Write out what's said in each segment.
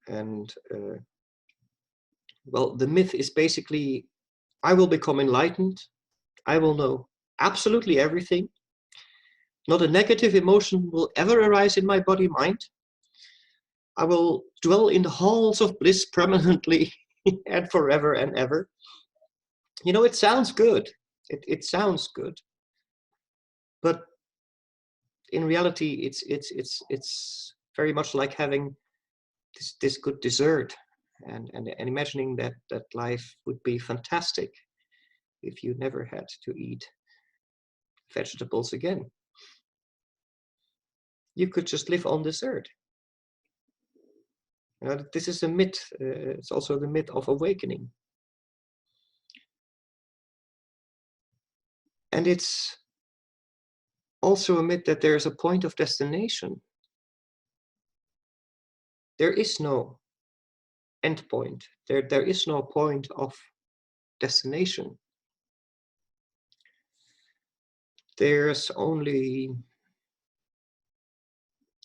And well, the myth is basically, I will become enlightened. I will know absolutely everything. Not a negative emotion will ever arise in my body mind. I will dwell in the halls of bliss permanently and forever and ever. You know, it sounds good. It sounds good. But in reality, it's very much like having this good dessert and imagining that life would be fantastic if you never had to eat vegetables again. You could just live on dessert. You know, this is a myth. It's also the myth of awakening. And it's also a myth that there's a point of destination. There is no end point. There is no point of destination. There's only,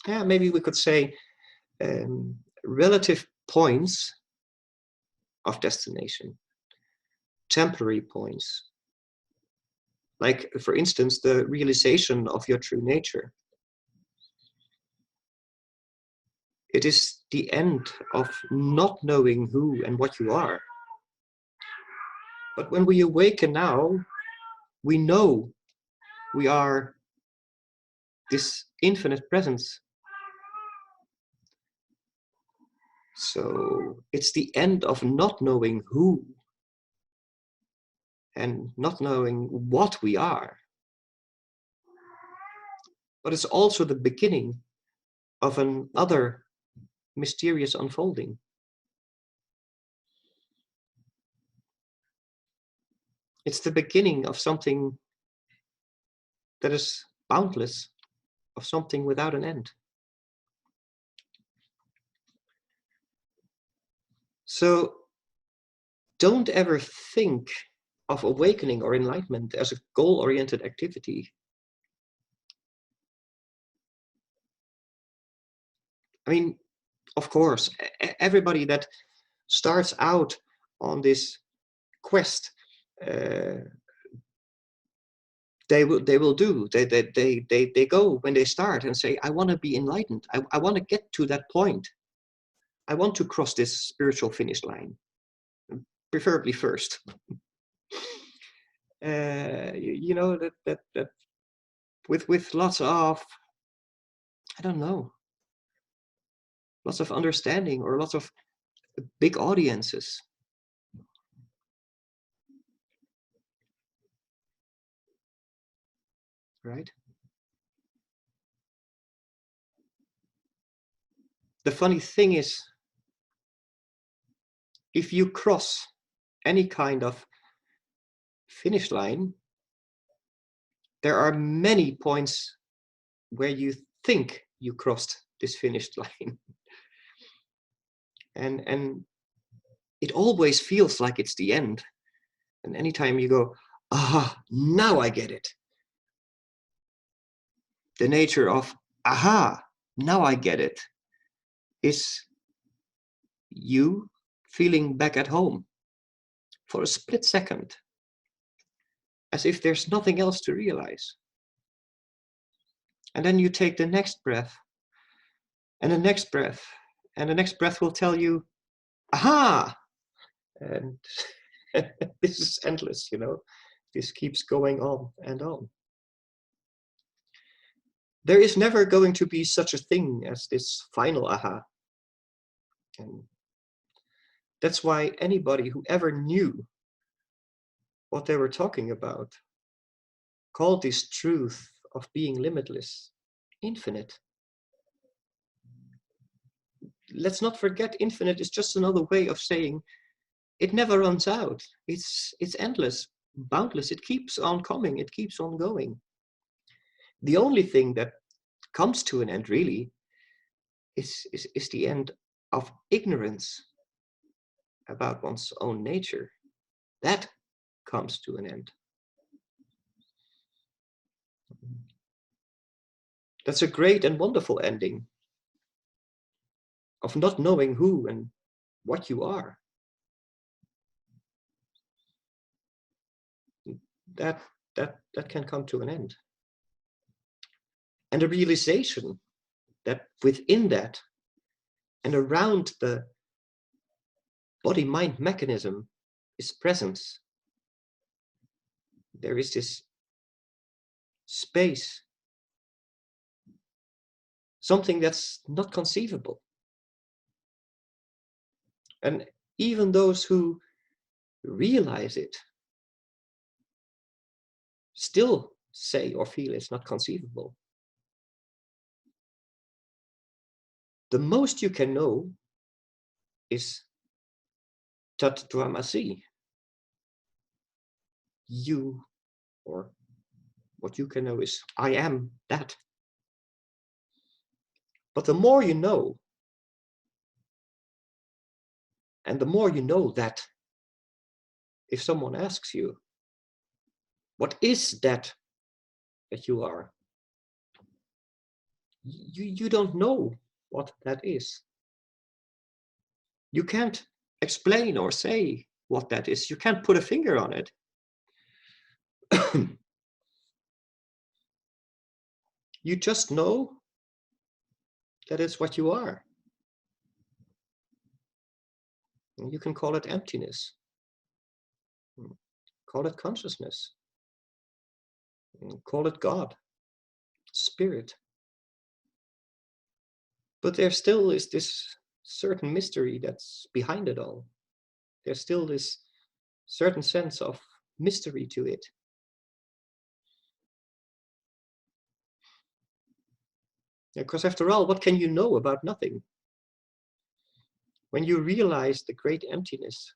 maybe we could say, relative points of destination, temporary points. Like, for instance, the realization of your true nature. It is the end of not knowing who and what you are. But when we awaken now, we know we are this infinite presence. So it's the end of not knowing who and not knowing what we are. But it's also the beginning of another mysterious unfolding. It's the beginning of something that is boundless, of something without an end. So don't ever think of awakening or enlightenment as a goal-oriented activity. I mean, of course, everybody that starts out on this quest, they will do. They go when they start and say, I want to be enlightened. I want to get to that point. I want to cross this spiritual finish line, preferably first. You know, that with lots of, I don't know, lots of understanding or lots of big audiences. Right? The funny thing is, if you cross any kind of finish line, there are many points where you think you crossed this finish line. And it always feels like it's the end. And anytime you go, aha, now I get it. The nature of, aha, now I get it, is you feeling back at home for a split second, as if there's nothing else to realize. And then you take the next breath, and the next breath, and the next breath will tell you, aha! And this is endless, you know. This keeps going on and on. There is never going to be such a thing as this final aha. And that's why anybody who ever knew what they were talking about called this truth of being limitless infinite. Let's not forget, infinite is just another way of saying it never runs out. It's endless, boundless. It keeps on coming. It keeps on going. The only thing that comes to an end, really, is the end of ignorance about one's own nature. That comes to an end. That's a great and wonderful ending of not knowing who and what you are. That can come to an end. And the realization that within that and around the body-mind mechanism is presence. There is this space, something that's not conceivable. And even those who realize it still say or feel it's not conceivable. The most you can know is Tat Dvamasi. You, or what you can know is I am that. But the more you know, and the more you know that, if someone asks you, what is that you are? You don't know what that is. You can't explain or say what that is. You can't put a finger on it. You just know that it's what you are. You can call it emptiness. Call it consciousness. Call it God, spirit. But there still is this certain mystery that's behind it all. There's still this certain sense of mystery to it. Because after all, what can you know about nothing? When you realize the great emptiness,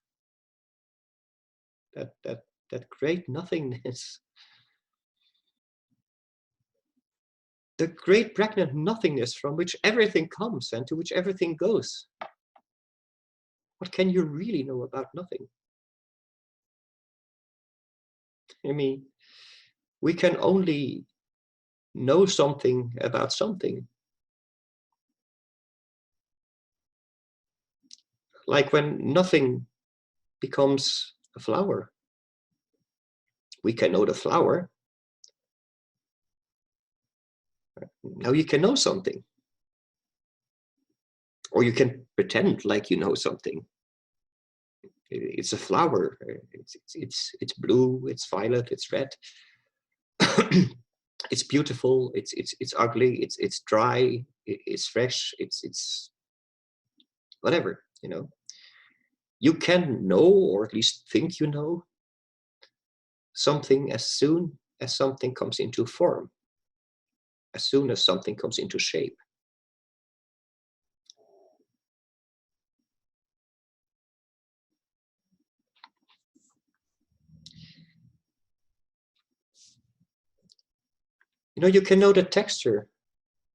that great nothingness, the great pregnant nothingness from which everything comes and to which everything goes, what can you really know about nothing? I mean, we can only know something about something. Like when nothing becomes a flower. We can know the flower. Now you can know something. Or you can pretend like you know something. It's a flower. It's blue, it's violet, it's red. It's beautiful, it's ugly, it's dry, it's fresh, it's whatever, you know. You can know, or at least think you know, something as soon as something comes into form, as soon as something comes into shape. You know, you can know the texture,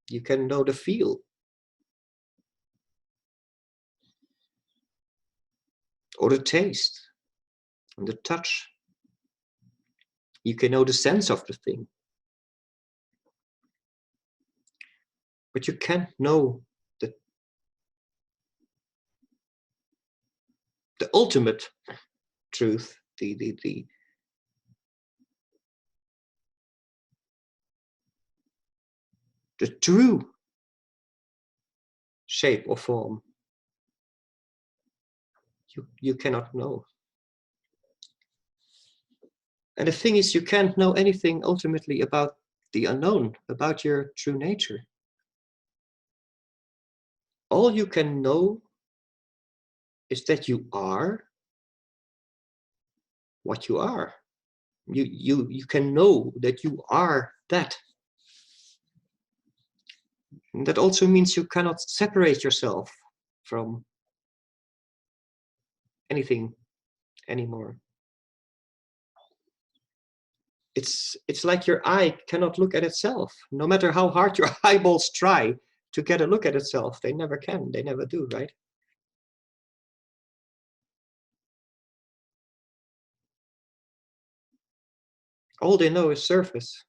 you can know the feel, or the taste, and the touch. You can know the sense of the thing. But you can't know the ultimate truth, the true shape or form. You cannot know. And the thing is, you can't know anything ultimately about the unknown, about your true nature. All you can know is that you are what you are. You can know that you are that. And that also means you cannot separate yourself from anything anymore. It's like your eye cannot look at itself. No matter how hard your eyeballs try to get a look at itself, they never can, they never do, right? All they know is surface.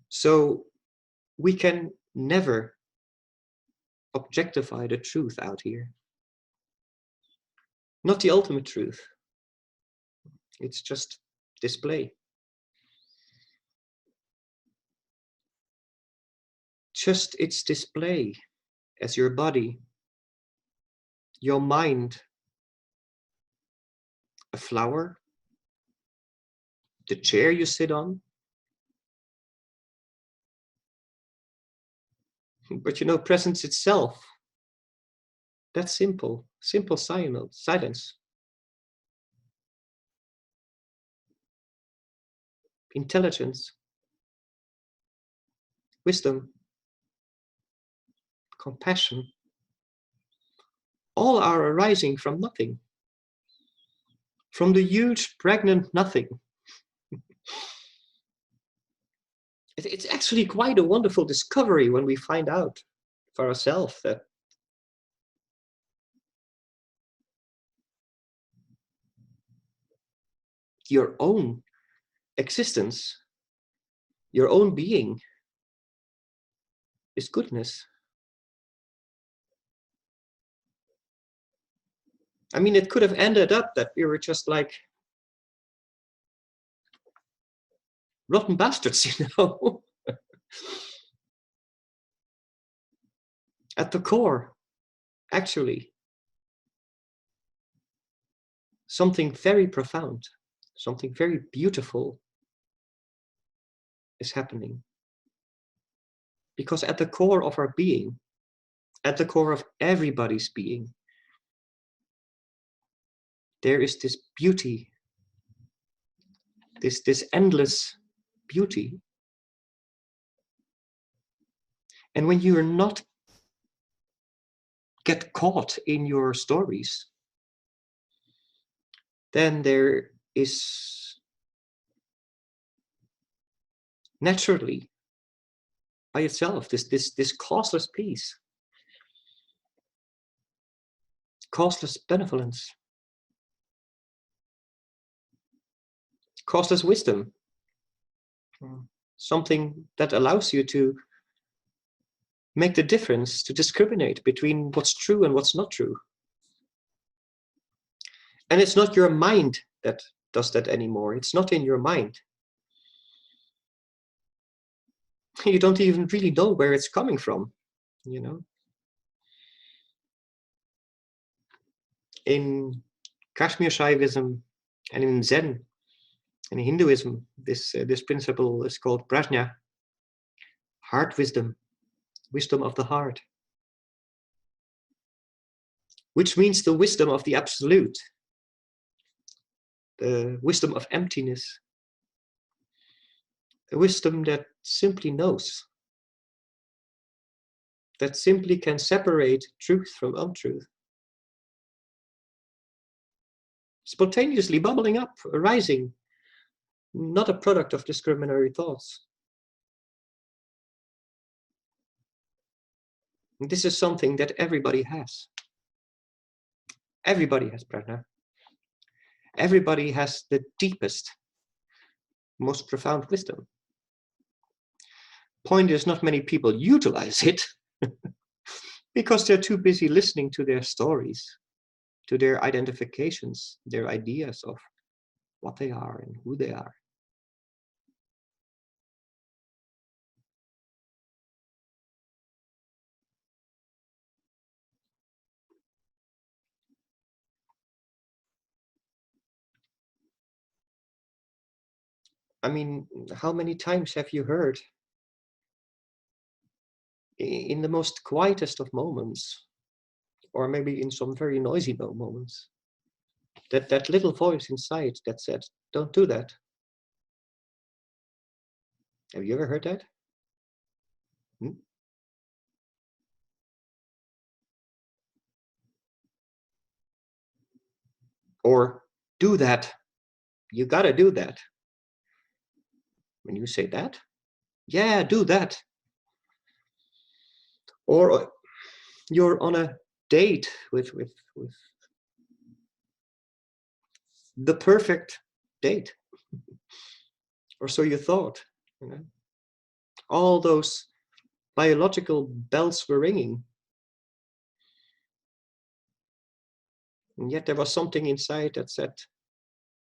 So We can never objectify the truth out here. Not the ultimate truth. It's just display. Just its display as your body, your mind, a flower, the chair you sit on. But you know, presence itself, that's simple, simple silence. Intelligence, wisdom, compassion, all are arising from nothing, from the huge, pregnant nothing. It's actually quite a wonderful discovery when we find out for ourselves that your own existence, your own being, is goodness. I mean, it could have ended up that we were just like rotten bastards, you know. At the core, actually, something very profound, something very beautiful is happening. Because at the core of our being, at the core of everybody's being, there is this beauty, this endless beauty. And when you're not get caught in your stories, then there is naturally by itself this causeless peace, causeless benevolence, causeless wisdom, something that allows you to make the difference, to discriminate between what's true and what's not true. And it's not your mind that does that anymore. It's not in your mind. You don't even really know where it's coming from, you know. In Kashmir Shaivism and in Zen and in Hinduism, this principle is called prajna, heart wisdom, wisdom of the heart, which means the wisdom of the absolute, the wisdom of emptiness, a wisdom that simply knows, that simply can separate truth from untruth, spontaneously bubbling up, arising, not a product of discriminatory thoughts. And this is something that everybody has. Everybody has prajna. Everybody has the deepest, most profound wisdom. Point is, not many people utilize it because they're too busy listening to their stories, to their identifications, their ideas of what they are and who they are. I mean, how many times have you heard in the most quietest of moments, or maybe in some very noisy moments, that little voice inside that said, don't do that? Have you ever heard that? Or do that. You gotta do that. When you say that, yeah, do that. Or you're on a date with the perfect date, or so you thought. You know? All those biological bells were ringing. And yet there was something inside that said,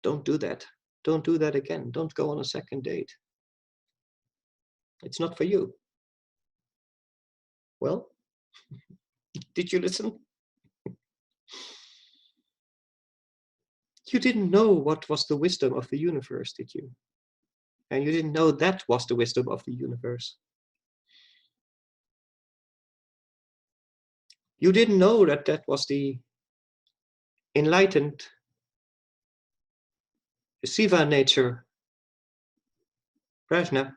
don't do that. Don't do that again. Don't go on a second date. It's not for you. Well, did you listen? You didn't know what was the wisdom of the universe, did you? And you didn't know that was the wisdom of the universe. You didn't know that that was the enlightened Siva nature, Prajna,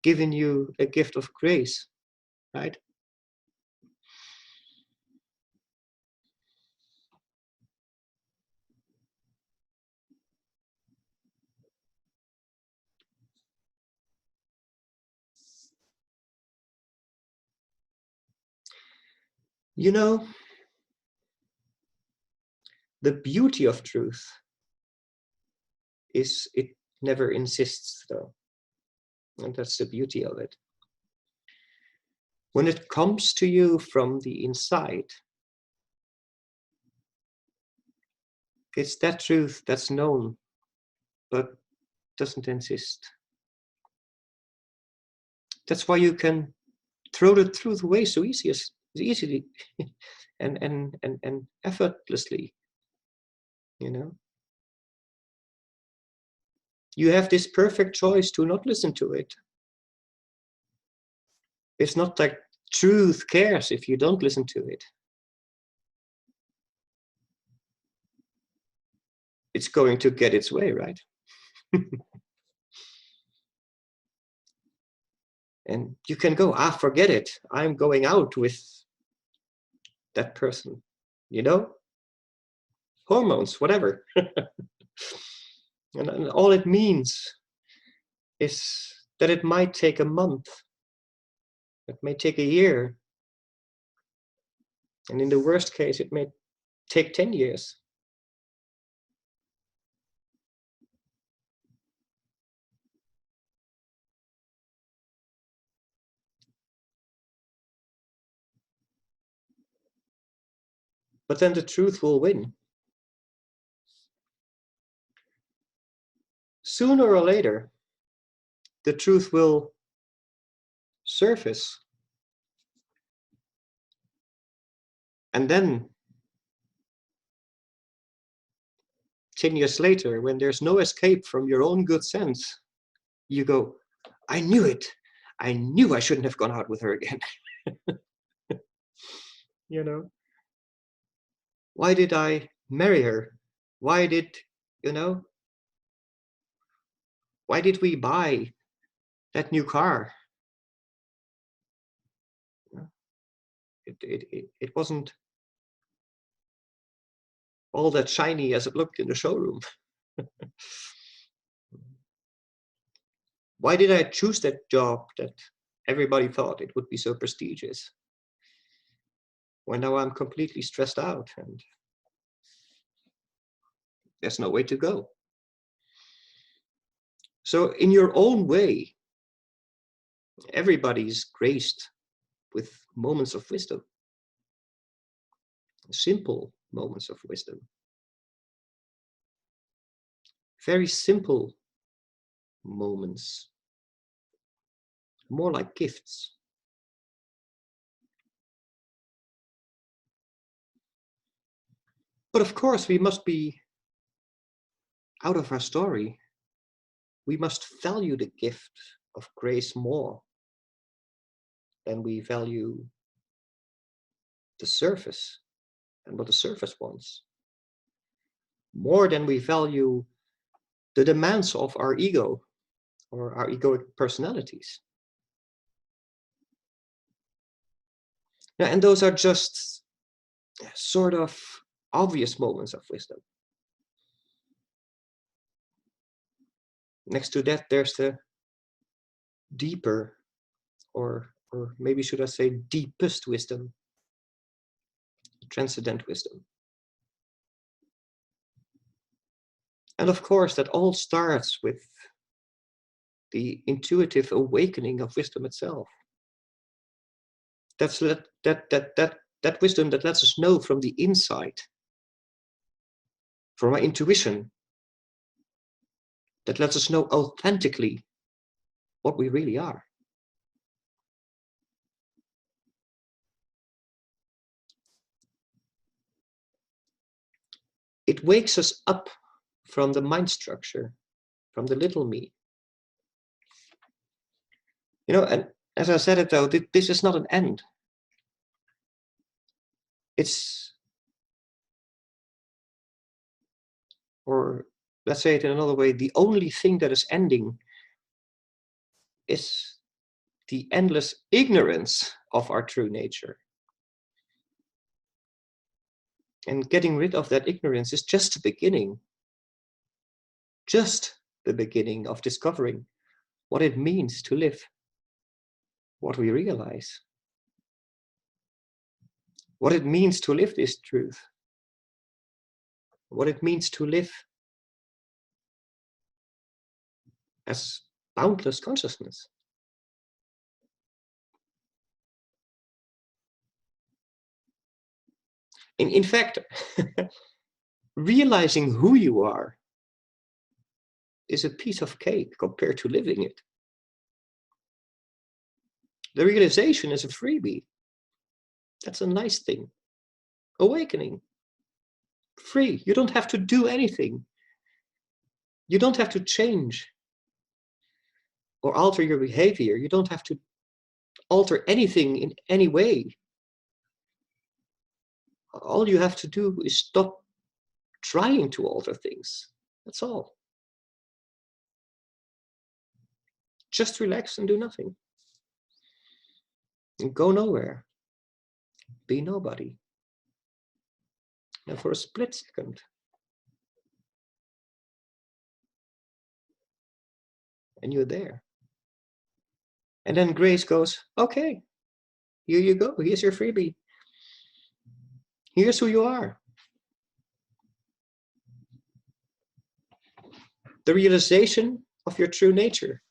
giving you a gift of grace, right? You know, the beauty of truth is it never insists, though. And that's the beauty of it. When it comes to you from the inside, it's that truth that's known, but doesn't insist. That's why you can throw the truth away so easily and effortlessly, you know. You have this perfect choice to not listen to it. It's not like truth cares if you don't listen to it. It's going to get its way, right? And you can go, forget it. I'm going out with that person, you know? Hormones, whatever. And all it means is that it might take a month. It may take a year. And in the worst case, it may take 10 years. But then the truth will win. Sooner or later, the truth will surface. And then 10 years later, when there's no escape from your own good sense, you go, I knew it. I knew I shouldn't have gone out with her again. You know, why did I marry her? Why did, you know, why did we buy that new car? It wasn't all that shiny as it looked in the showroom. Why did I choose that job that everybody thought it would be so prestigious? When now I'm completely stressed out and there's no way to go. So in your own way, everybody's graced with moments of wisdom, simple moments of wisdom, very simple moments, more like gifts. But of course, we must be out of our story. We must value the gift of grace more than we value the surface and what the surface wants, more than we value the demands of our ego or our egoic personalities. Now, and those are just sort of obvious moments of wisdom. Next to that, there's the deeper, or maybe should I say deepest wisdom, transcendent wisdom. And of course, that all starts with the intuitive awakening of wisdom itself. that wisdom that lets us know from the inside, from our intuition, that lets us know authentically what we really are. It wakes us up from the mind structure, from the little me. You know, and as I said it though, this is not an end. It's, or let's say it in another way, the only thing that is ending is the endless ignorance of our true nature. And getting rid of that ignorance is just the beginning. Just the beginning of discovering what it means to live what we realize. What it means to live this truth. What it means to live as boundless consciousness. In fact, realizing who you are is a piece of cake compared to living it. The realization is a freebie. That's a nice thing. Awakening. Free. You don't have to do anything. You don't have to change or alter your behavior. You don't have to alter anything in any way. All you have to do is stop trying to alter things. That's all. Just relax and do nothing. And go nowhere. Be nobody. And for a split second, and you're there. And then grace goes, okay, here you go. Here's your freebie. Here's who you are. The realization of your true nature.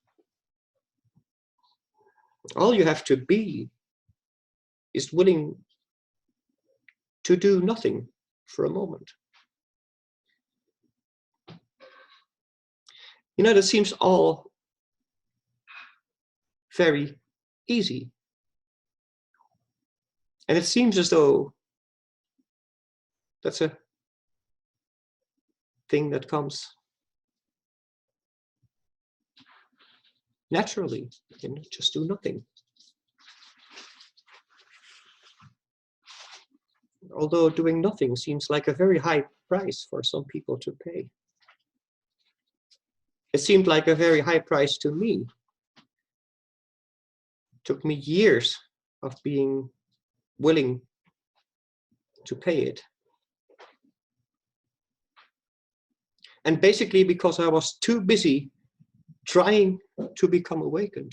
All you have to be is willing to do nothing for a moment. You know, that seems all very easy. And it seems as though that's a thing that comes naturally, just do nothing. Although doing nothing seems like a very high price for some people to pay. It seemed like a very high price to me. It took me years of being willing to pay it. And basically because I was too busy trying to become awakened.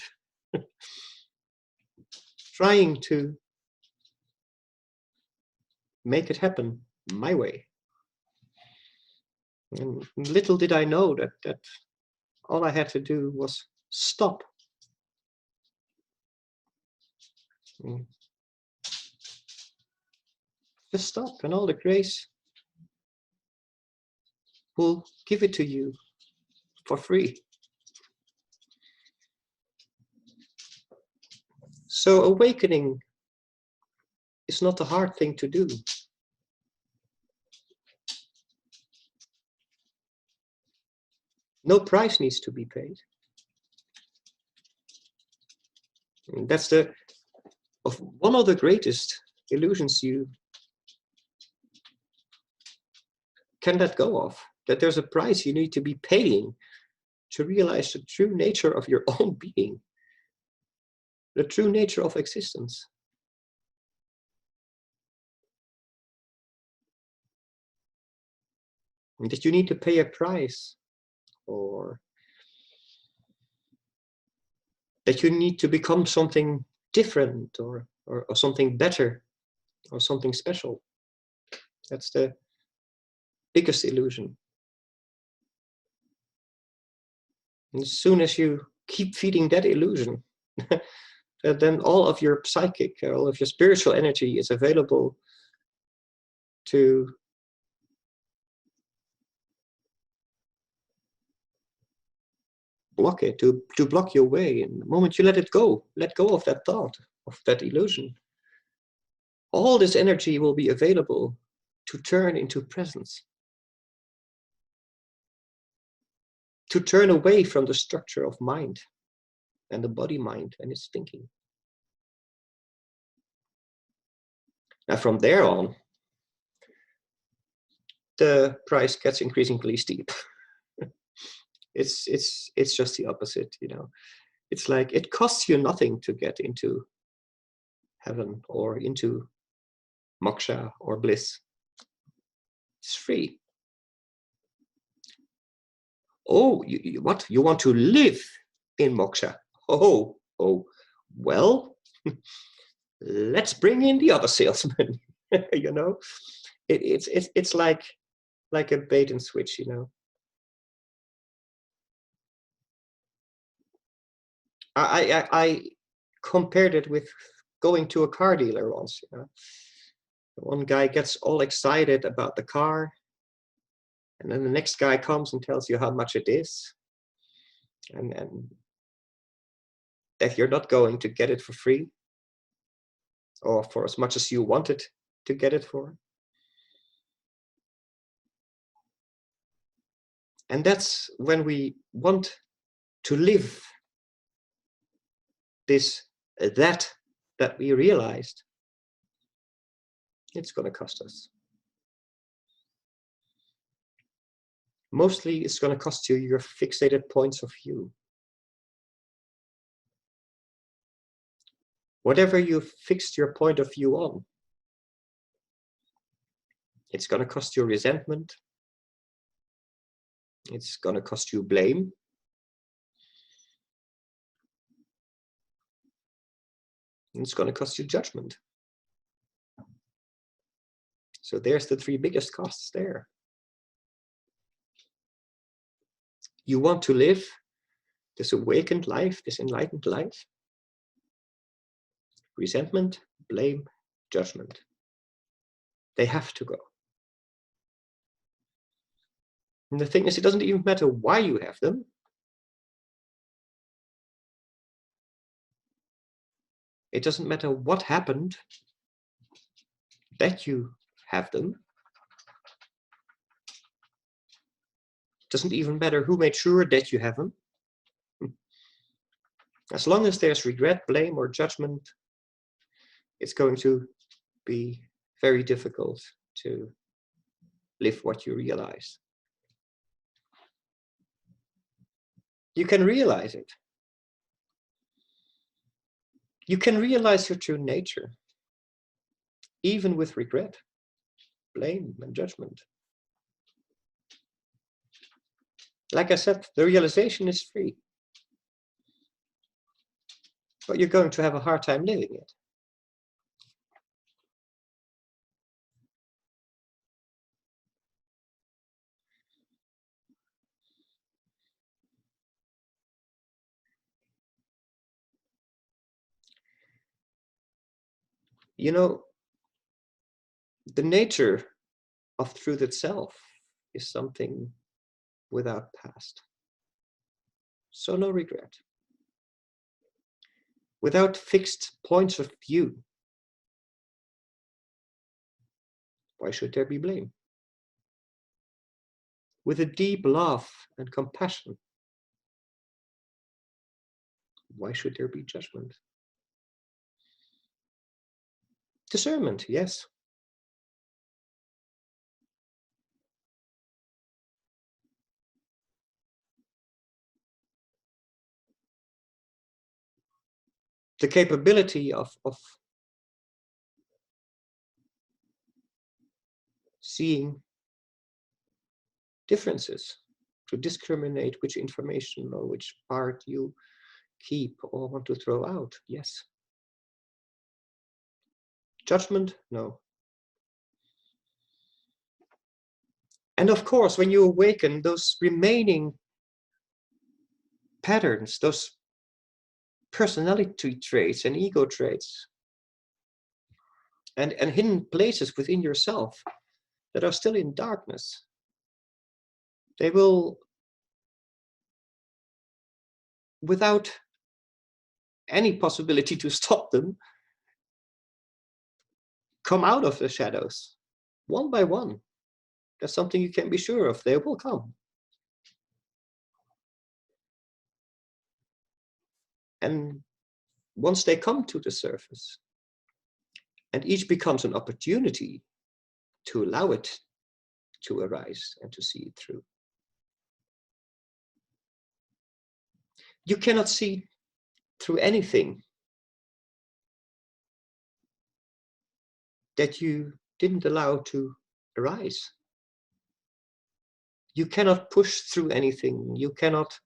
Trying to make it happen my way. And little did I know that all I had to do was stop. Just stop, and all the grace will give it to you for free. So awakening is not a hard thing to do. No price needs to be paid. And that's one of the greatest illusions you can let go of, that there's a price you need to be paying to realize the true nature of your own being, the true nature of existence. And that you need to pay a price, or that you need to become something different, or something better, or something special. That's the biggest illusion. And as soon as you keep feeding that illusion, then all of your psychic, all of your spiritual energy is available to block it, to block your way. And the moment you let go of that thought, of that illusion, all this energy will be available to turn into presence, to turn away from the structure of mind and the body mind and its thinking. Now from there on, the price gets increasingly steep. It's just the opposite, you know. It's like it costs you nothing to get into heaven or into moksha or bliss. It's free. Oh, what? You want to live in moksha? Oh, well, let's bring in the other salesman. You know, it's like a bait and switch, you know. I compared it with going to a car dealer once. You know, one guy gets all excited about the car, and then the next guy comes and tells you how much it is, and that you're not going to get it for free, or for as much as you wanted to get it for. And that's when we want to live this that we realized, it's going to cost us. Mostly it's going to cost you your fixated points of view. Whatever you fixed your point of view on, it's going to cost you resentment. It's going to cost you blame. It's going to cost you judgment. So there's the three biggest costs there. You want to live this awakened life, this enlightened life. Resentment, blame, judgment. They have to go. And the thing is, it doesn't even matter why you have them. It doesn't matter what happened that you have them. It doesn't even matter who made sure that you have them. As long as there's regret, blame, or judgment, it's going to be very difficult to live what you realize. You can realize it. You can realize your true nature, even with regret, blame, and judgment. Like I said, the realization is free, but you're going to have a hard time living it. You know, the nature of truth itself is something without past. So no regret. Without fixed points of view, why should there be blame? With a deep love and compassion, why should there be judgment? Discernment, yes. The capability of seeing differences, to discriminate which information or which part you keep or want to throw out, yes. Judgment, no. And of course, when you awaken, those remaining patterns, those personality traits and ego traits and hidden places within yourself that are still in darkness. They will, without any possibility to stop them, come out of the shadows one by one. That's something you can be sure of. They will come. And once they come to the surface, and each becomes an opportunity to allow it to arise and to see it through. You cannot see through anything that you didn't allow to arise. You cannot push through anything. You cannot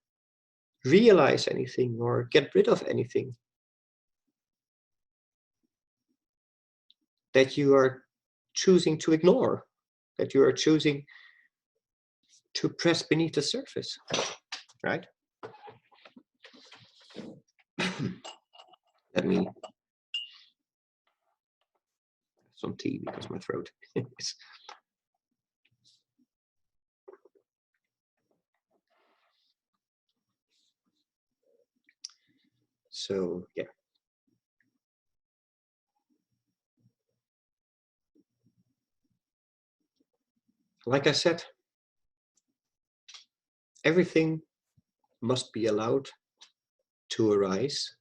realize anything or get rid of anything that you are choosing to ignore, that you are choosing to press beneath the surface, right? Let me have some tea because my throat is. So, yeah. Like I said, everything must be allowed to arise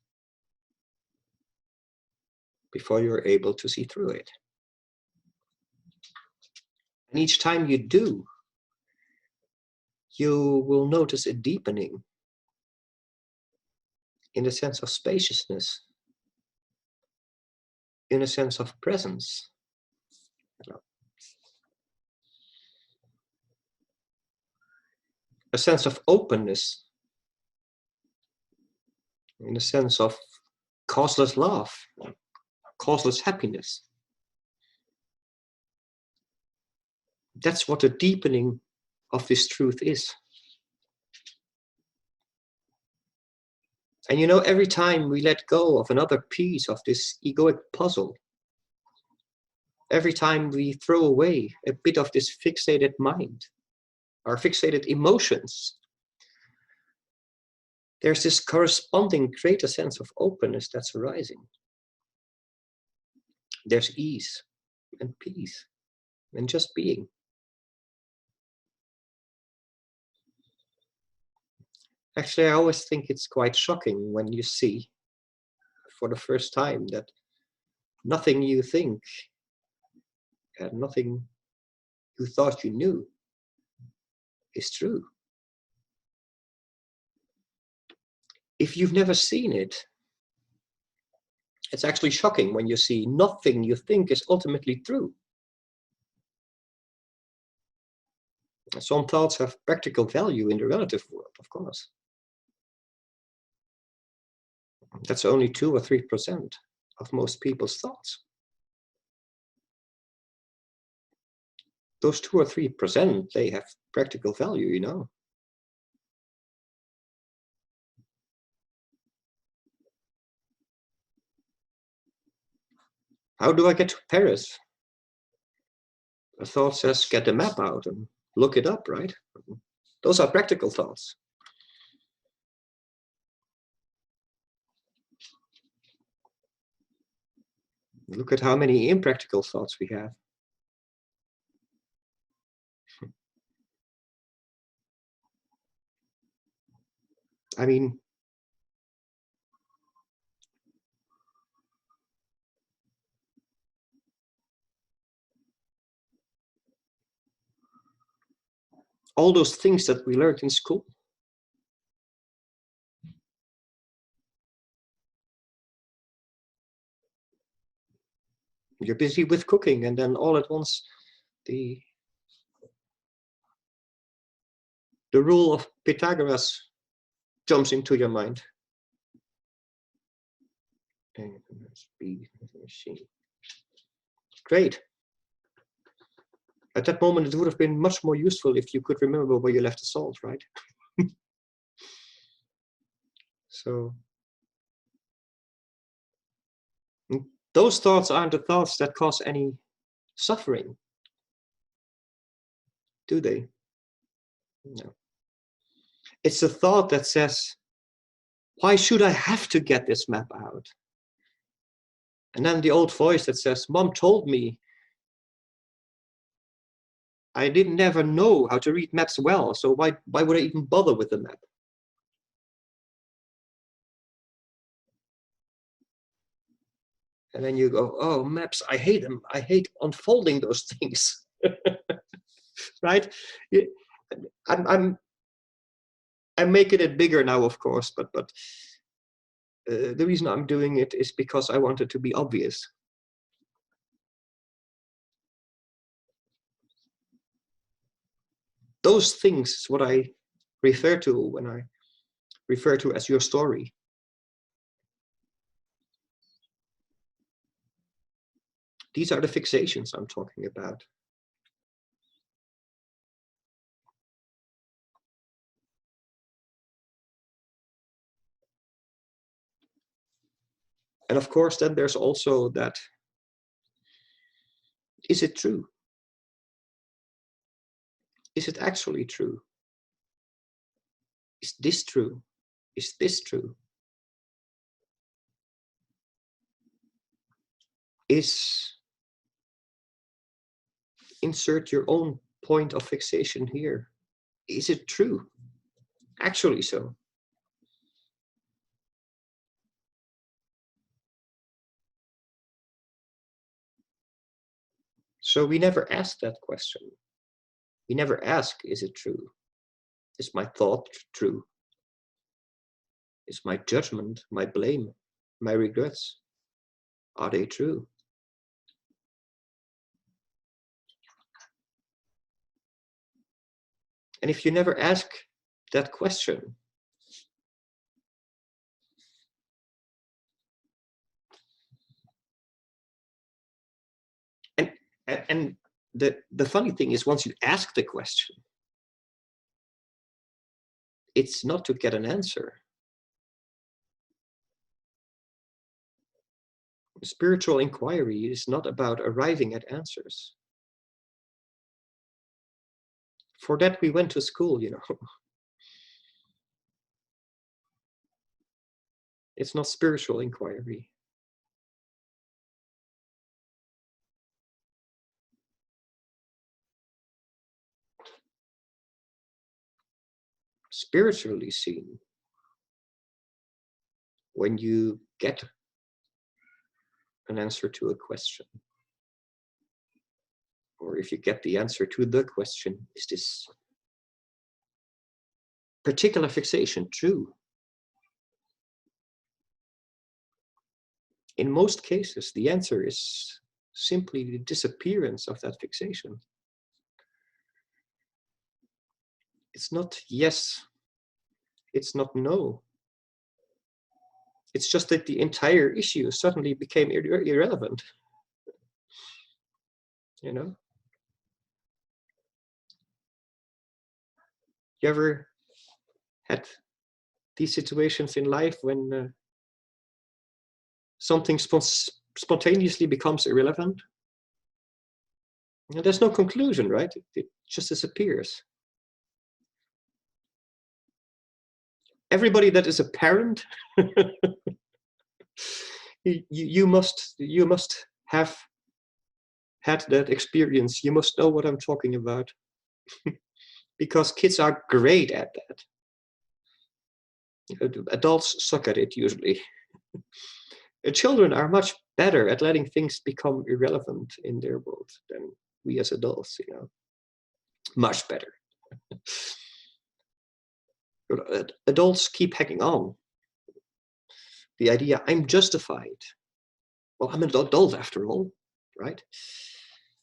before you're able to see through it. And each time you do, you will notice a deepening in a sense of spaciousness, in a sense of presence. A sense of openness, in a sense of causeless love, causeless happiness. That's what the deepening of this truth is. And you know, every time we let go of another piece of this egoic puzzle, every time we throw away a bit of this fixated mind, our fixated emotions, there's this corresponding greater sense of openness that's arising. There's ease and peace and just being. Actually, I always think it's quite shocking when you see for the first time that nothing you think and nothing you thought you knew is true. If you've never seen it, it's actually shocking when you see nothing you think is ultimately true. Some thoughts have practical value in the relative world, of course. That's only 2 or 3% of most people's thoughts. Those 2 or 3%, they have practical value, you know. How do I get to Paris? A thought says, get the map out and look it up, right? Those are practical thoughts. Look at how many impractical thoughts we have. I mean, all those things that we learned in school. You're busy with cooking, and then all at once, the rule of Pythagoras jumps into your mind. Great. At that moment, it would have been much more useful if you could remember where you left the salt, right? So Those thoughts aren't the thoughts that cause any suffering, do they? No. It's a thought that says, why should I have to get this map out? And then the old voice that says, Mom told me I didn't never know how to read maps well, so why would I even bother with the map? And then you go, oh, maps, I hate them. I hate unfolding those things. Right? I'm making it bigger now, of course, but the reason I'm doing it is because I want it to be obvious. Those things is what I refer to when I refer to as your story. These are the fixations I'm talking about. And of course, then there's also that, is it true? Is it actually true? Is this true? Is this true? Insert your own point of fixation here. Is it true? Actually so. So we never ask that question. We never ask, is it true? Is my thought true? Is my judgment, my blame, my regrets, are they true? And if you never ask that question, and the funny thing is, once you ask the question, it's not to get an answer. Spiritual inquiry is not about arriving at answers. For that we went to school, you know. It's not spiritual inquiry. Spiritually seen, when you get an answer to a question, or if you get the answer to the question, is this particular fixation true? In most cases, the answer is simply the disappearance of that fixation. It's not yes, it's not no. It's just that the entire issue suddenly became irrelevant. You know? You ever had these situations in life when something spontaneously becomes irrelevant? And there's no conclusion, right? It just disappears. Everybody that is a parent, you must have had that experience. You must know what I'm talking about. Because kids are great at that. Adults suck at it usually. Children are much better at letting things become irrelevant in their world than we as adults, you know. Much better. Adults keep hanging on. The idea, I'm justified. Well, I'm an adult after all, right?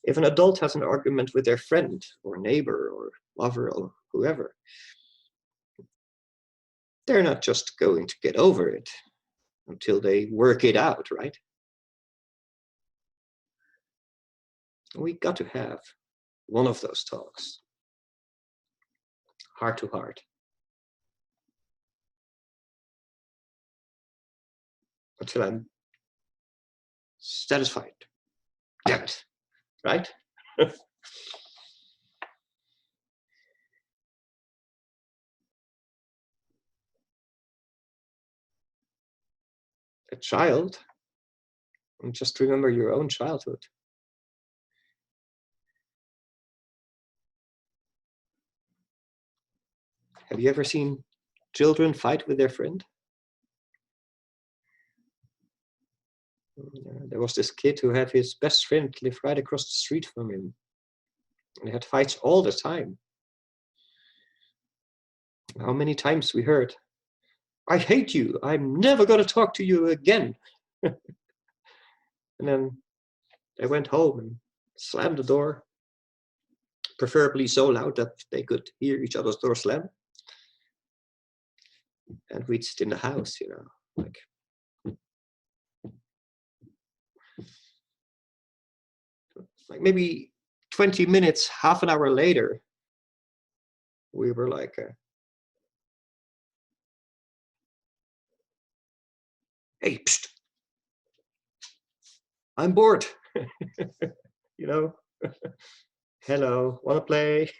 If an adult has an argument with their friend or neighbor or lover or whoever, they're not just going to get over it until they work it out, right? We got to have one of those talks, heart to heart. Until I'm satisfied. Damn it, right? A child, and just remember your own childhood. Have you ever seen children fight with their friend? There was this kid who had his best friend live right across the street from him. And they had fights all the time. How many times we heard, "I hate you, I'm never going to talk to you again." And then they went home and slammed the door, preferably so loud that they could hear each other's door slam. And we'd sit in the house, you know, like maybe 20 minutes, half an hour later, we were like, "Hey, psst, I'm bored." You know, "Hello, wanna play?"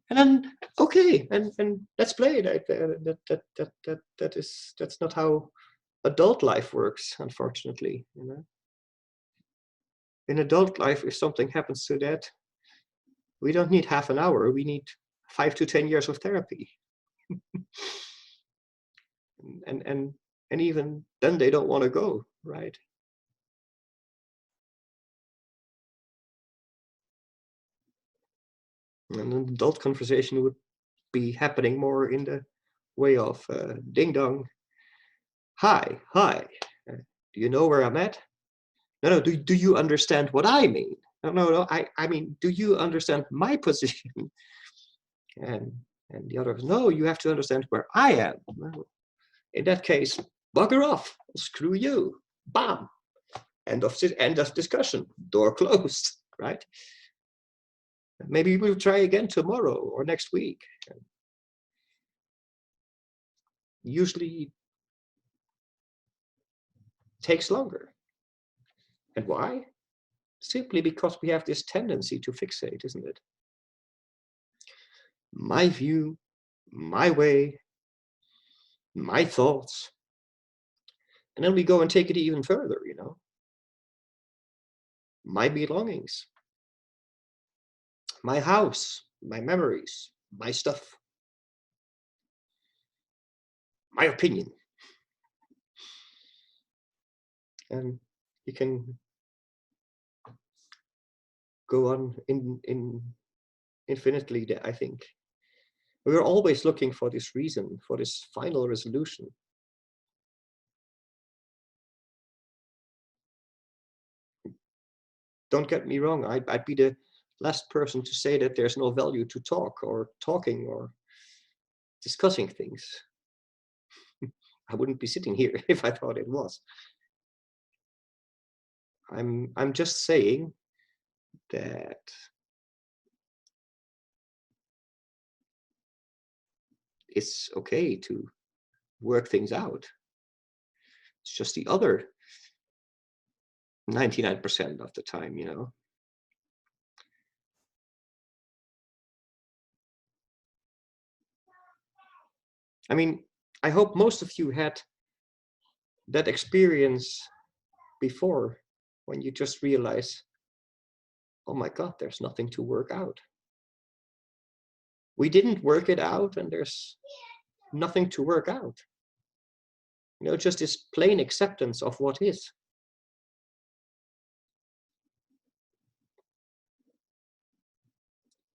And then, okay, and let's play. That's not how adult life works, unfortunately. You know, in adult life, if something happens to that, we don't need half an hour. We need 5 to 10 years of therapy. and and and even then, they don't want to go, right? And an adult conversation would be happening more in the way of ding dong. Hi, hi. Do you know where I'm at? No, no. Do you understand what I mean? No, no, no. I mean, do you understand my position? And and the other, no. You have to understand where I am. Well, in that case, bugger off. Screw you. Bam. End of discussion. Door closed. Right? Maybe we'll try again tomorrow or next week. Usually takes longer. And why? Simply because we have this tendency to fixate, isn't it? My view, my way, my thoughts. And then we go and take it even further, you know. My belongings, my house, my memories, my stuff, my opinion. And you can go on in infinitely, I think. We're always looking for this reason, for this final resolution. Don't get me wrong, I'd be the last person to say that there's no value to talk or talking or discussing things. I wouldn't be sitting here if I thought it was. I'm just saying that it's okay to work things out. It's just the other 99% of the time, you know. I mean, I hope most of you had that experience before, when you just realize, oh my God, there's nothing to work out. We didn't work it out, and there's nothing to work out. You know, just this plain acceptance of what is.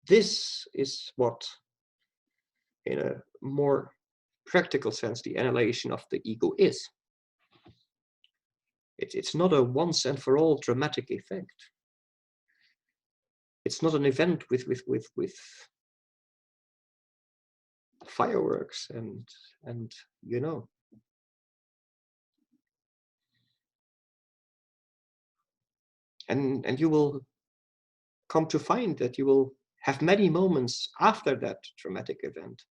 This is what, in a more practical sense, the annihilation of the ego is. It's not a once and for all dramatic effect. It's not an event with fireworks and you know. And you will come to find that you will have many moments after that dramatic event.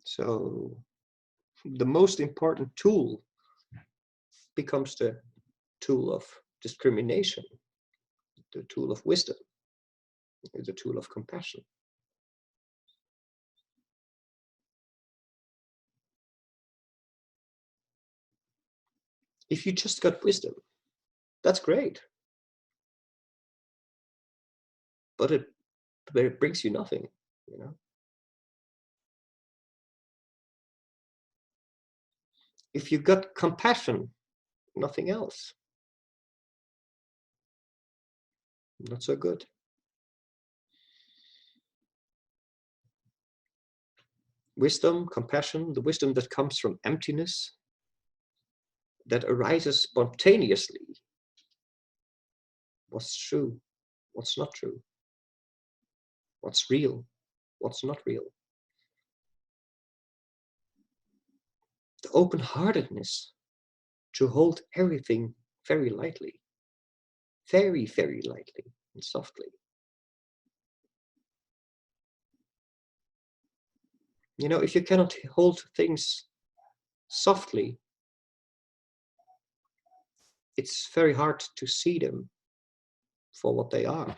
So the most important tool becomes the tool of discrimination, the tool of wisdom, the tool of compassion. If you just got wisdom, that's great. But it brings you nothing, you know. If you got compassion, nothing else. Not so good. Wisdom, compassion, the wisdom that comes from emptiness, that arises spontaneously. What's true? What's not true? What's real? What's not real? The open-heartedness to hold everything very lightly, very, very lightly and softly. You know, if you cannot hold things softly, it's very hard to see them for what they are.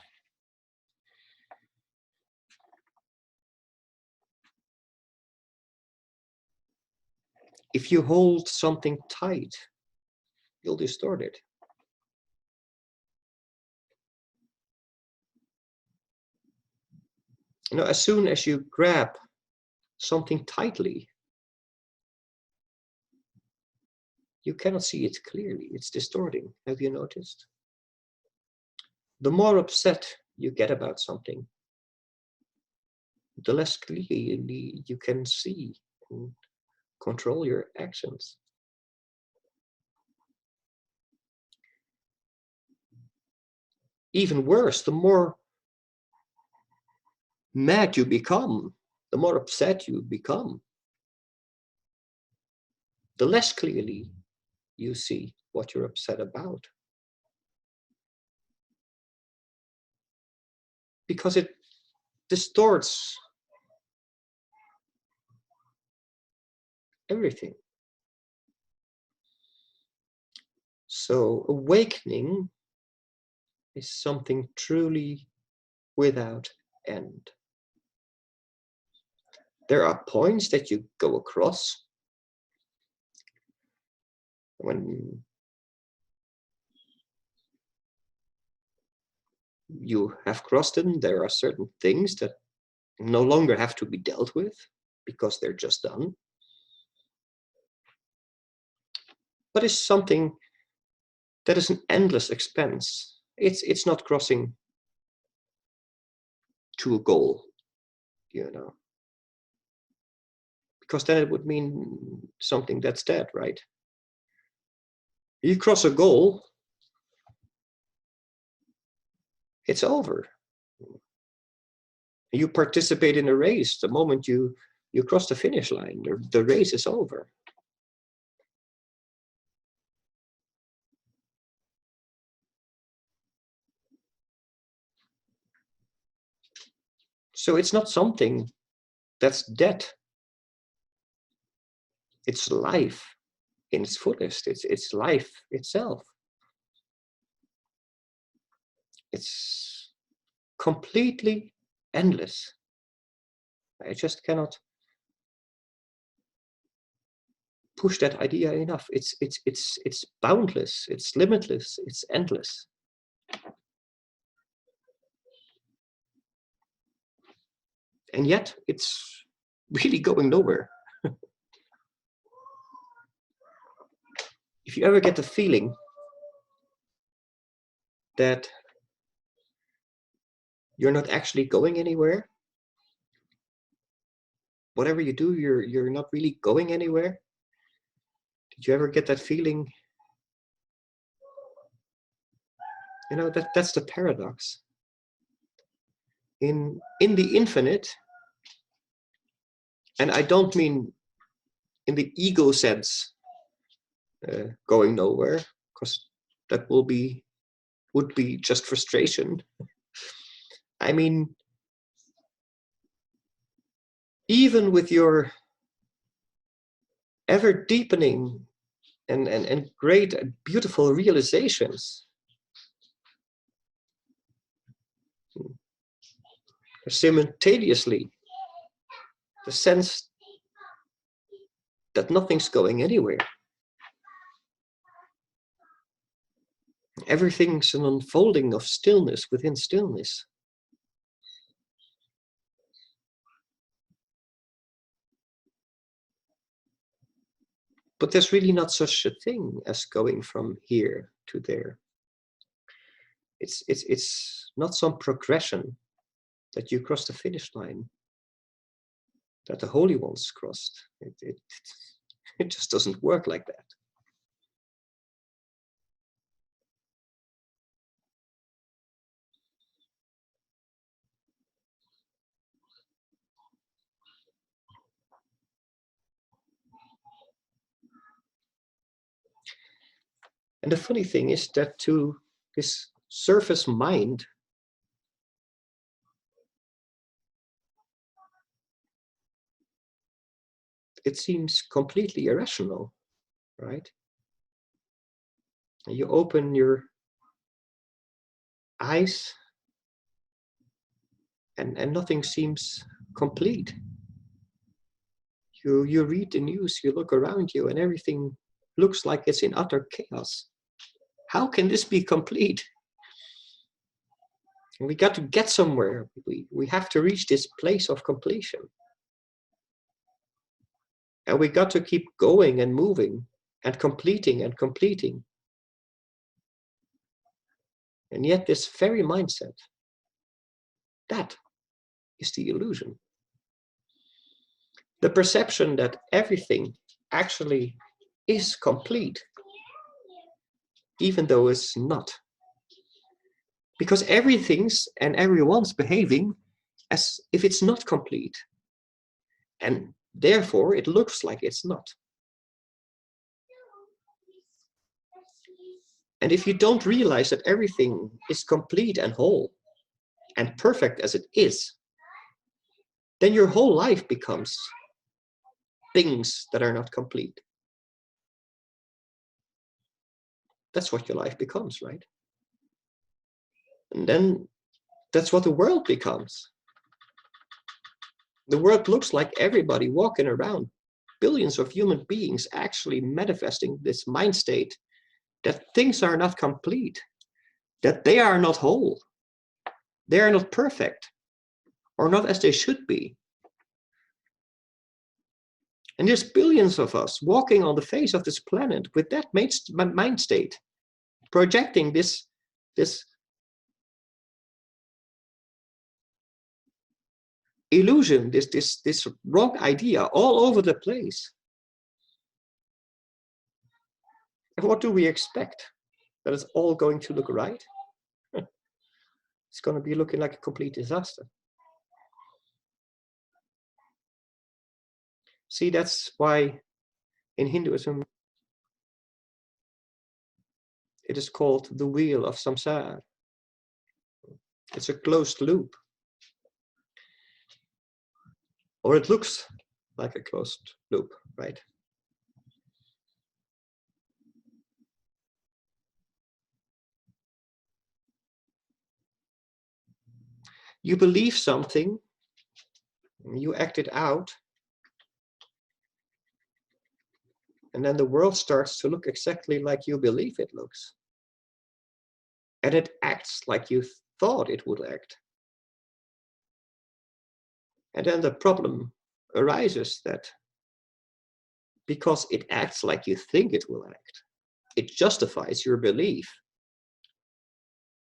If you hold something tight, you'll distort it. You know, as soon as you grab something tightly, you cannot see it clearly. It's distorting. Have you noticed? The more upset you get about something, the less clearly you can see and control your actions. Even worse, the more mad you become, the more upset you become, the less clearly you see what you're upset about. Because it distorts everything. So awakening is something truly without end. There are points that you go across when you have crossed them. There are certain things that no longer have to be dealt with because they're just done. But it's something that is an endless expense. It's not crossing to a goal, you know, because then it would mean something that's dead, right? You cross a goal, it's over. You participate in a race. The moment you cross the finish line, the race is over. So it's not something that's dead. It's life in its fullest. It's life itself. It's completely endless. I just cannot push that idea enough. It's boundless. It's limitless. It's endless. And yet it's really going nowhere. If you ever get the feeling that you're not actually going anywhere, whatever you do, you're not really going anywhere. Did you ever get that feeling? You know, that's the paradox. In the infinite, and I don't mean in the ego sense, going nowhere, because that would be just frustration. I mean, even with your ever deepening and great, beautiful realizations. Simultaneously, the sense that nothing's going anywhere. Everything's an unfolding of stillness within stillness. But there's really not such a thing as going from here to there. It's not some progression that you cross the finish line, that the holy ones crossed. It just doesn't work like that. And the funny thing is that to this surface mind, it seems completely irrational, right? You open your eyes and nothing seems complete. You read the news, you look around you, and everything looks like it's in utter chaos. How can this be complete? And we got to get somewhere. We have to reach this place of completion. And we got to keep going and moving and completing and completing. And yet this very mindset, that is the illusion. The perception that everything actually is complete, even though it's not. Because everything's and everyone's behaving as if it's not complete. And therefore it looks like it's not. And if you don't realize that everything is complete and whole and perfect as it is, then your whole life becomes things that are not complete. That's what your life becomes, right? And then that's what the world becomes. The world looks like everybody walking around, billions of human beings actually manifesting this mind state that things are not complete, that they are not whole, they are not perfect, or not as they should be. And there's billions of us walking on the face of this planet with that mind state, projecting this illusion, this wrong idea all over the place. And what do we expect? That it's all going to look right? It's going to be looking like a complete disaster. See, that's why in Hinduism it is called the wheel of samsara. It's a closed loop. Or it looks like a closed loop, right? You believe something, you act it out, and then the world starts to look exactly like you believe it looks. And it acts like you thought it would act. And then the problem arises that because it acts like you think it will act, it justifies your belief.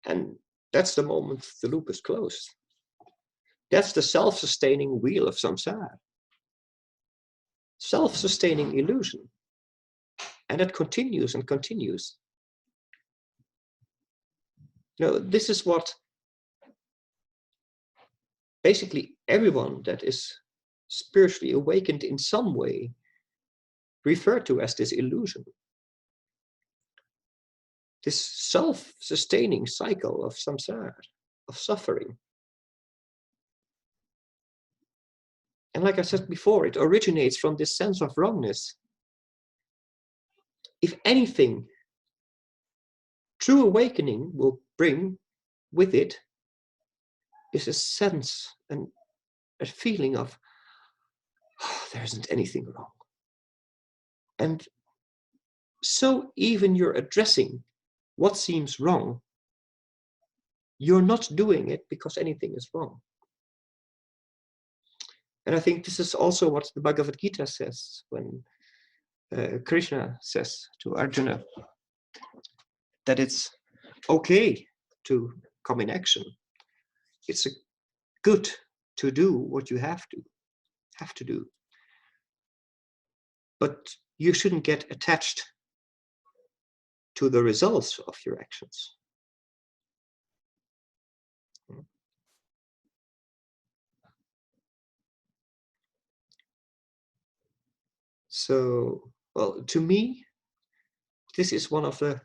And that's the moment the loop is closed. That's the self-sustaining wheel of samsara. Self-sustaining illusion. And it continues and continues. This is what basically everyone that is spiritually awakened in some way referred to as this illusion. This self-sustaining cycle of samsara, of suffering. And like I said before, it originates from this sense of wrongness. if anything, true awakening will bring with it is a sense and a feeling of, oh, there isn't anything wrong. And so even you're addressing what seems wrong, you're not doing it because anything is wrong. And I think this is also what the Bhagavad Gita says when Krishna says to Arjuna that it's okay to come in action. It's good to do what you have to do. But you shouldn't get attached to the results of your actions. So, well, to me, this is one of the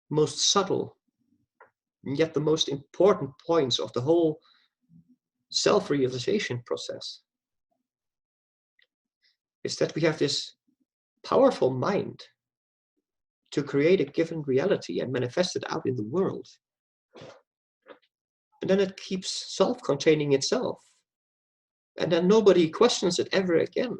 most subtle, yet the most important points of the whole self-realization process. Is that we have this powerful mind to create a given reality and manifest it out in the world. And then it keeps self-containing itself. And then nobody questions it ever again.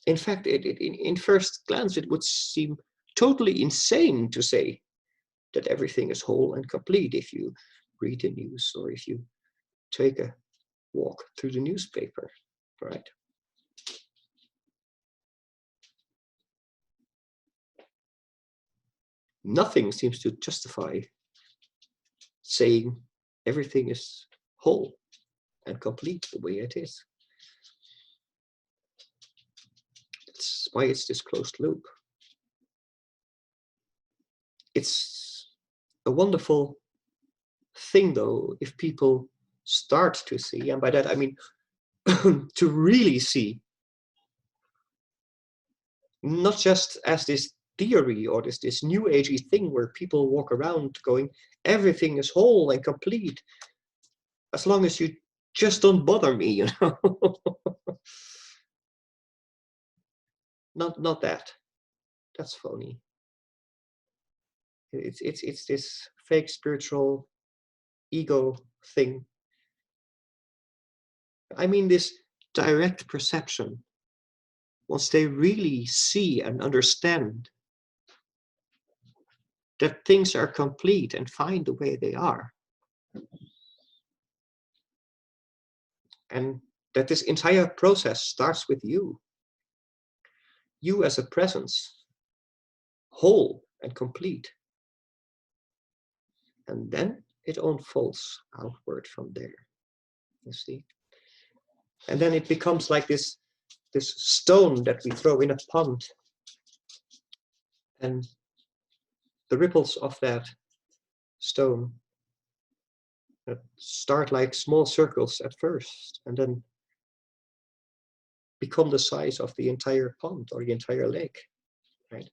In fact, in first glance, it would seem totally insane to say that everything is whole and complete if you read the news or if you take a walk through the newspaper, right? Nothing seems to justify saying everything is whole and complete the way it is. That's why it's this closed loop. It's a wonderful thing, though, if people start to see, and by that I mean to really see, not just as this theory or this new agey thing where people walk around going, everything is whole and complete, as long as you just don't bother me, you know. Not that. That's phony. It's this fake spiritual ego thing. I mean this direct perception. Once they really see and understand that things are complete and fine the way they are, and that this entire process starts with you as a presence, whole and complete, and then it unfolds outward from there, you see. And then it becomes like this stone that we throw in a pond, and the ripples of that stone start like small circles at first, and then become the size of the entire pond or the entire lake, right?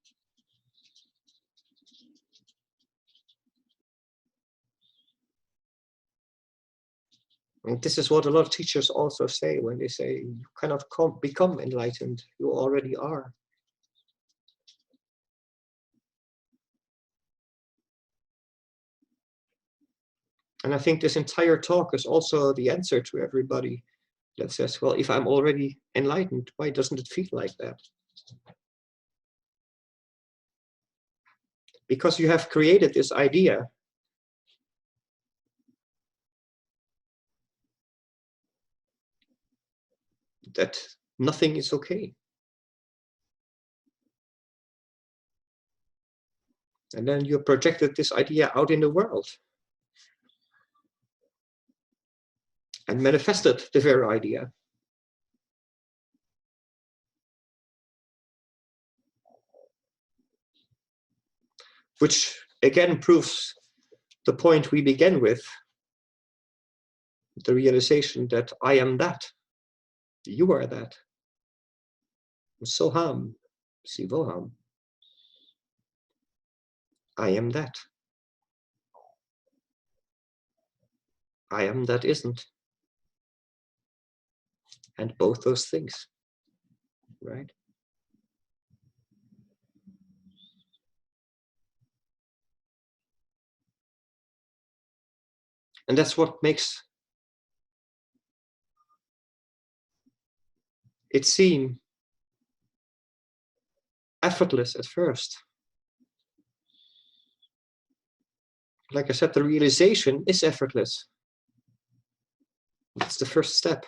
And this is what a lot of teachers also say when they say you cannot become enlightened, you already are. And I think this entire talk is also the answer to everybody that says, well, if I'm already enlightened, why doesn't it feel like that? Because you have created this idea that nothing is okay. And then you projected this idea out in the world and manifested the very idea. Which again proves the point we began with, the realization that I am that, you are that. Soham, Sivoham. I am that. I am that isn't. And both those things. right? And that's what makes it seem effortless at first. Like I said, the realization is effortless. That's the first step.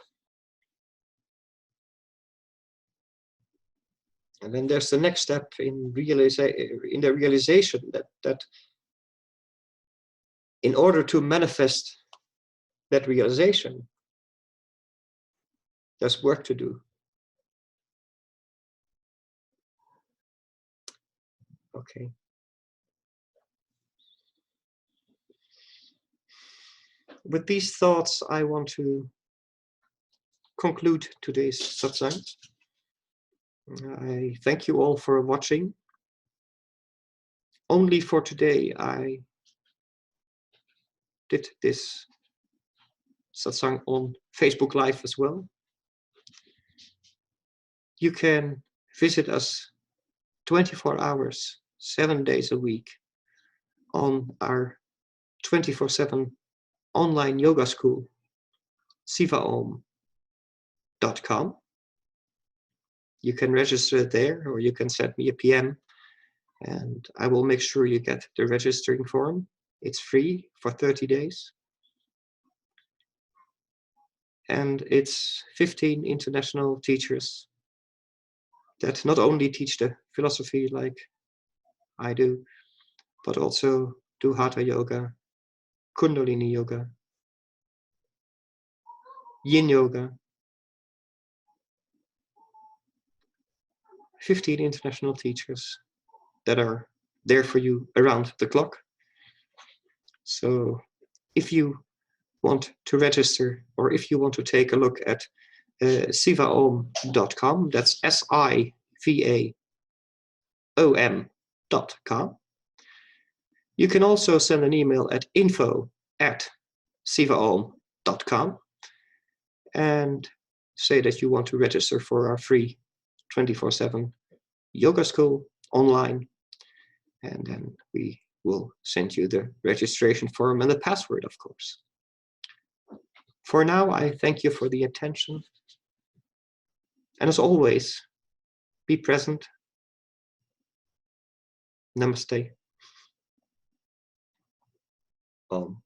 And then there's the next step in the realization that in order to manifest that realization, there's work to do. Okay. With these thoughts, I want to conclude today's satsang. I thank you all for watching. Only for today, I did this satsang on Facebook Live as well. You can visit us 24 hours, 7 days a week on our 24/7 online yoga school, sivaom.com. You can register there, or you can send me a PM and I will make sure you get the registering form. It's free for 30 days. And it's 15 international teachers that not only teach the philosophy like I do, but also do Hatha Yoga, Kundalini Yoga, Yin Yoga. 15 international teachers that are there for you around the clock. So if you want to register, or if you want to take a look at sivaom.com, that's sivaom.com. You can also send an email at info@sivaom.com and say that you want to register for our free 24/7 yoga school online, and then we will send you the registration form and the password, of course. For now, I thank you for the attention. And as always, be present. Namaste. Om.